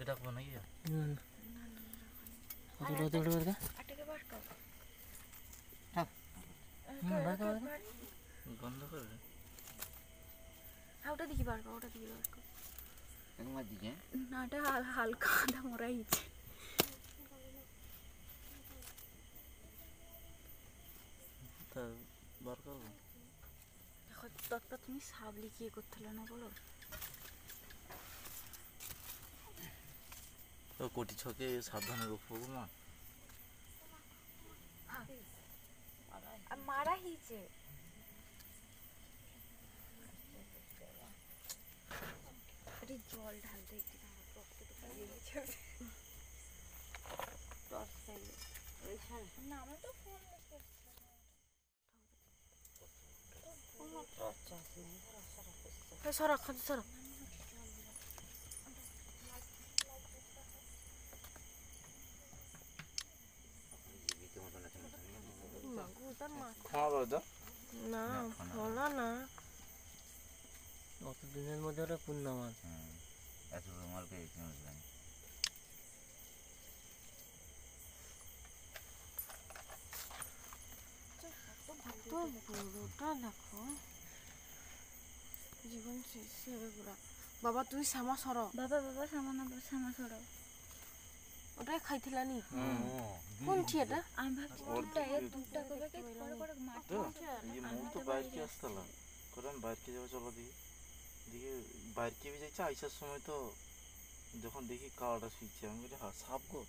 ছেলে ডাকবো নাকি? বন্ধ করে ওটা দেখি বার কর, ওটা দেখি বার কর। না, এটা হালকা আদা মরা হয়েছে। বার করবো। দেখো তৎপর তুমি সাবলি কি করছিল না বলো? কোটি ছকে সাবধানে রূপবো মা। মারা হয়েছে। জল ঢালতে না, আমার তো ফোন সরা খাদ সরা। না ফলা না, অতদিনের মধ্যে ওটা পূর্ণ মাছ। এত তোমার পেয়েছি বুঝলেন। বড়টা দেখো, জীবন শেষ হবে পুরা। বাবা তুই শ্যামা সর। বাবা বাবা শ্যামা না, শ্যামা সর। ওটাই খাইছিলা নি? কোনটি এটা? আমি ভাবছি দুটা দুটা কবে কে করে করে মাছ ये मूल तो बाहर की আসতলা কোন বাইরে কি যাবে চলো দেখি দেখি বাইরে কি যাইছে আইসার সময় তো যখন দেখি কালারটা ফিরছে আমি বলি হ্যাঁ সাপ গো।